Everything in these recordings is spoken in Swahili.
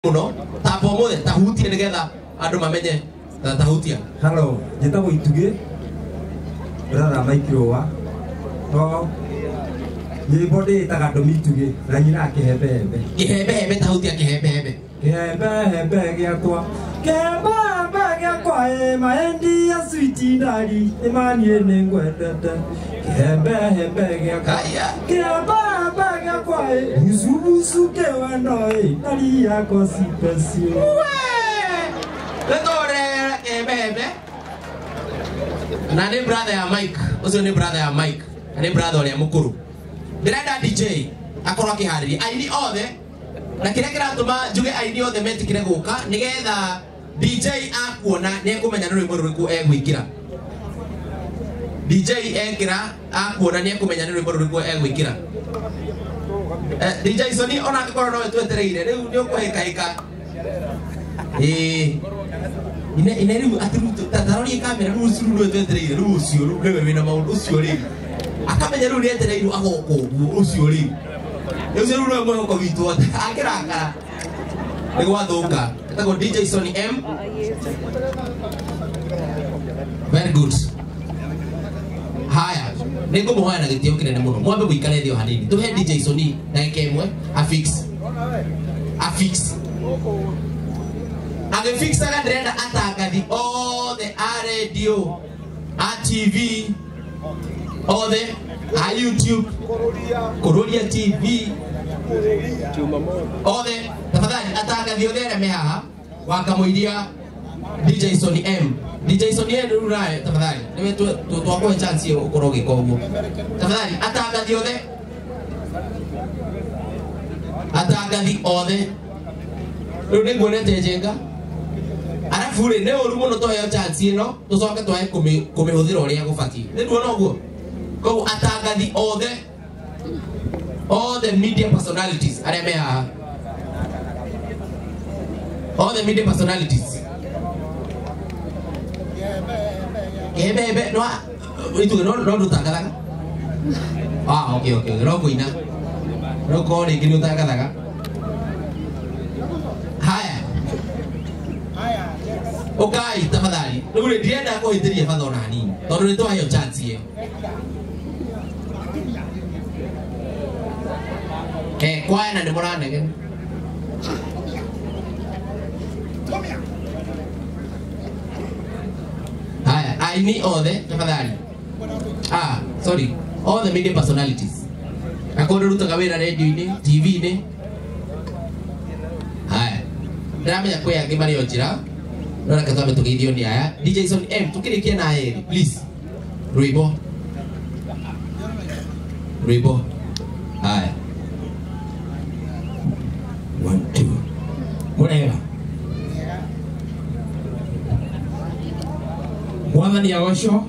muno ta pomothe ta hutie nigetha andu mamenye ta hutia. Hello, njĩtagwo Ituge brother Mike Rowa no nyĩmbo ndĩĩtaga ndũmi Ituge na nyina kĩhembehembe kĩhembehembe ta hutia kĩhembehembe gĩakwa maendi ya switi ndari imanie nĩ ngwendete kĩhembehembe gĩakwa busubusu kĩwendoi ndari yakwa sipesio letore kĩhembehembe na nĩ brother ya Mike, ũcio nĩ brother ya Mike, nĩ brother ũrĩa mũkũrũ. Ndĩrenda DJ akorwo akĩharĩria aini othe na kĩrĩa kĩratũma njuge aini othe metikire gũka nĩgetha DJ akuona nĩ ekũmenya nĩ rwĩmbo rũrĩkũ egwĩkĩra. DJ ekĩra akuona nĩ ekũmenya nĩ rwĩmbo rũrĩkũ egwĩkĩra. DJ Sony ona angĩkorwo nowe twetereire rĩu nĩ ũkũhĩkahĩka. Ine rĩu atĩ tarorie kamera rĩu ũcio nĩ twetereire rĩu ũcio nĩwe wĩna maũndũ ũcio rĩu akamenya rĩu nĩ etereirwo agoka ũguo ũcio rĩu ũcio rĩu nĩwe mwĩhoko witũ angĩrakara nĩ gwathũka. Etagwo DJ Sony M. Very good. Haya, nĩ ngũmũhoya na gĩtĩo kĩnene mũno mwambe mũikare thĩ o hanini tũhe DJ Sony ndagĩka ĩmwe afix agĩfixaga ndĩrenda atangathi othe a radio a TV othe a YouTube Kururia TV othe tafadhali atangathi othe arĩa me haha wakamũiria DJ Sony M. DJ Sony M rĩu nawe tafadhali nĩwe twakũhe chance ĩyo ũkorwo ũgĩka ũguo tafadhali atangathi othe rĩu nĩ nguonete njenga arabu rĩ nĩ ũru mũno tũheo chance ĩno tũcoke twahe kũmĩhũthĩra ũrĩa gũbatiĩ nĩ tuona ũguo. Koguo atangathi all the media personalities arĩa me haha all the media personalities kĩhembehembe no ndũtangathaga okay no kũina no korwo rĩngĩ nĩ ũtangathaga. Haya ũkai tafadhali rĩu rĩ ndirenda kũhĩtĩria batha ona hanini tondũ nĩ twaheo chance ĩyo. Kwaya na nĩ mũranegena haya aini othe tafadhali sorry all the media personalities akorwo rutaga wĩra radio-inĩ TV-inĩ. Haya ndĩramenya kwĩ angĩ marĩ o njĩra no reke twambe tũgeithio nĩ aya. DJ Sony M tũkĩrĩkie na erĩ please rwĩmbo haya 1 2 mũrega mwathani agocwo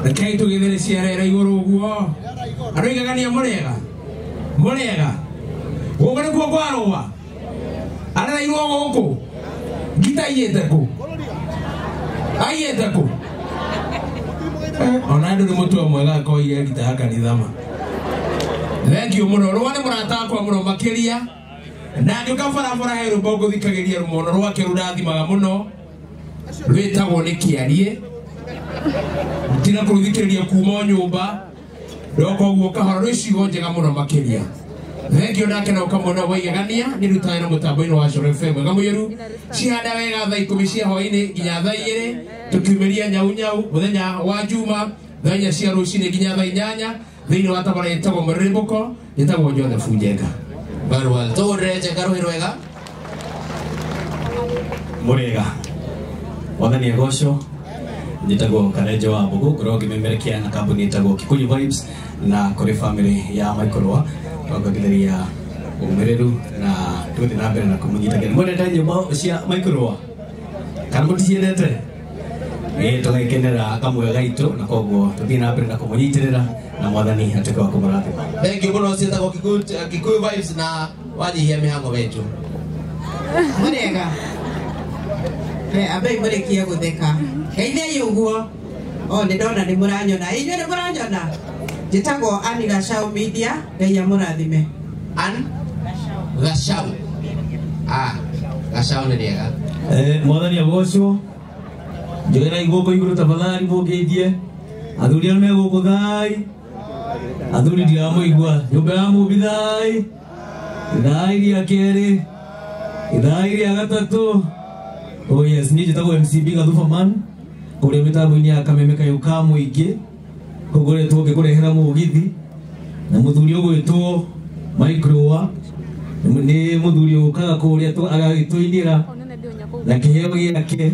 rekei tũgĩthĩre ciarera igũrũ ũguo andũ aigagania mũrega gũkũ nĩkuo kwarũa arereirwo gũkũ ngita aiyĩte kũ ona andũ nĩ mũtwe mwega akorwo igagita ya kanithama. Thank you mũno rũa nĩ mũrata wakwa mũno makĩria na ngĩũka barabara he rwĩmbo ngũthikagĩria rũmono rwake rũrathimaga mũno rwĩtagwo nĩ kĩarie tiga kũrũthikĩrĩria kuma nyũmba ndoka ũguo kahora rwĩcigo njega mũno makĩria. Thank you nake na ũkamwona waigagania nĩ rutaga na mũtambo-inĩ wa Coro FM mwega mũiyũru cihanda wega thaa 10 cia hwaĩ-inĩ nginya thaa 2 tũkiumĩria nyau mũthenya wa njuma thaa 4 cia rũcinĩ nginya thaa 8 thĩinĩ wa tabara ĩtagwo mũrĩmbũko ĩtagwo Joseph Njenga. Very well. Tũhũrĩre Njenga rũhĩ rwega mũrega mwathani agocwo njĩtagwo Karenjo wa Mbũgũ ngoragwo ngĩmemerekia na kambuni ĩtagwo Kikuyu Vibes na kũrĩ family ya Michael Rowa twongagĩrĩria ũmĩrĩru na tũgĩthiĩ na mbere na kũmũnyitagĩra. Mwendete nyĩmbo cia Michael Rowa kana mũticiendete? Tũgagĩkenera kamwe gaitũ na koguo tũthiĩ na mbere na kũmũnyitĩrĩra na mwathani atuĩke wa kũmũrathima. Thank you mũno ciĩtagwo Kikuyu Vibes na wanyihia mĩhang'o wetũ mũrega abai mũrĩkie gũtheka geithei ũguo nĩ ndona nĩ mũranyona inyuĩ nĩ mũranyona njĩtagwo Ann Gachau Media Ngai amũrathime. Ann Gachau Gacaũ nĩ rĩega. Mwathani agocwo. Njogera igũkũ igũrũ tafadhali mũngeithie. Athuri arĩa me gũkũ thai. Athuri ndiramũigua. Nyũmba ya mũmbi thai. Thai rĩa kerĩ. Thai rĩa gatatũ. Oh yes, niĩ njĩtagwo MCB Gathubaman. Kũrĩa mĩtambo-inĩ ya Kameme kayũ ka mũingĩ. Kũgoretwo ngĩkũrehera mũgithi. Na mũthuri ũgwĩtwo Microwa. Nĩ mũthuri ũkaga kũrĩa agagĩtũinĩra na kĩheo gĩake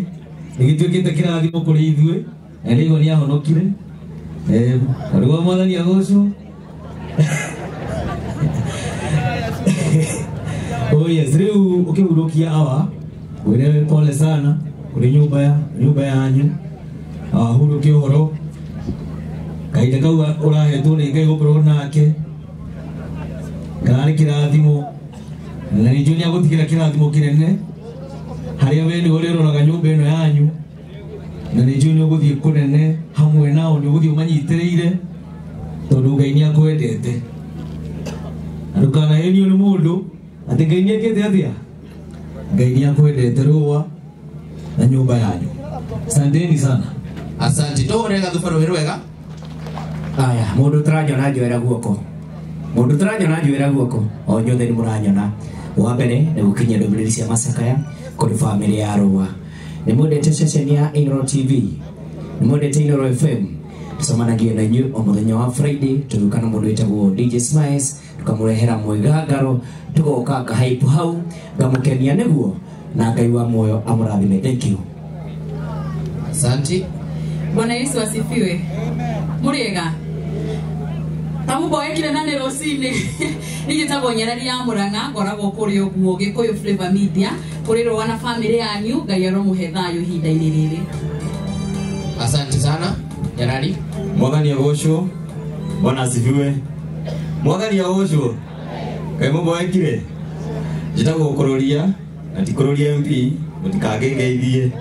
nĩgĩtuĩkĩte kĩrathimo kũrĩ ithuĩ na nĩguo nĩahonokire. Arũgwo Mwathani agocwo. Oh yes, rĩu ũkĩhurũkia awa wĩre pole sana kũrĩ nyũmba yanyu. Hurũkia ũhoro kahinda kau ũrahetwo nĩ Ngai gũkorwo nake karĩ kĩrathimo na nĩnjũĩ nĩagũtigĩra kĩrathimo kĩnene harĩa we nĩ ũrĩroraga nyũmba ĩno yanyu na nĩnjũĩ nĩũgũthiĩ kũnene hamwe nao, nĩũgũthiĩ ũmanyitĩrĩire tondũ Ngai nĩakwendete na ndũkanahenio nĩ mũndũ atĩ Ngai nĩekĩte atĩa. Ngai nĩakwendete rũa na nyũmba yanyu. Asanteni sana. Asante. Tũhũre Gathuba rũĩ rwega. Aya, mũndũ tũranyona njoera guoko. Mũndũ tũranyona njoera guoko. O nyothe nĩ mũranyona. Wa mbere nĩ gũkinyia ndũmĩrĩri cia macakaya kũrĩ famĩlĩ ya Rũa. Nĩ mwendete ceceni ya Inooro TV. Nĩ mwendete Inooro FM. Tũcemanagia na inyuĩ o mũthenya wa Friday, tũgĩũka na mũndũ wĩtagwo DJ Smiles, tũkamũrehera mwĩgangaro, tũgoka ngahype hau, ngamũkenia nĩguo na Ngai wa muoyo amũrathime. Thank you. Asante. Bwana Yesu asifiwe. Muriega. Tamu boye kile nane rosini. Nijitagwo Nyarari ya Murang'a, ngoragwo kuri oguo Gikuyu Flavor Media, kuri Rũa na family yanyu, Ngai aromuhe thayo ihinda-inĩ rĩrĩ. Asante sana Nyarari. Mwathani agocwo. Bwana asifiwe. Mwathani agocwo. Kaĩ mũmboekire. Njĩtagwo Kũrũria, na ti Kũrũria MP, mũtikangeithie.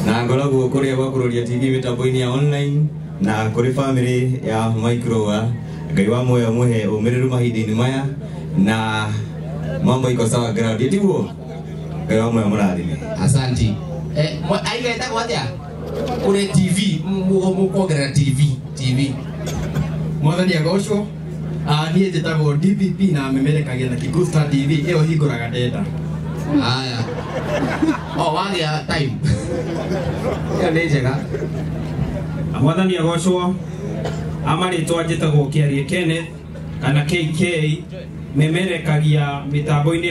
Na ngoragwo kũrĩa gwa Kũrũria TV mĩtambo-inĩ ya online na kũrĩ family ya Microwa. Ngai wa muoyo muhe ũmĩrĩru mahinda-inĩ maya na mambo iko sawa ground. Tiguo. Ngai wa muoyo mũrathime. Asante. Aiga etagwo atĩa? Kũrĩ TV, mũkuongerera TV. Mwathani agocwo. Niĩ njĩtagwo DPP na memerekagia na Kigusta TV, ĩyo hingũraga ndenda. Haya. Wagĩa time. Ĩyo nĩ njega. Mwathani agocwo. Amarĩtwa njĩtagwo Kĩarie Kenneth kana KK, memerekagia mĩtambo-inĩ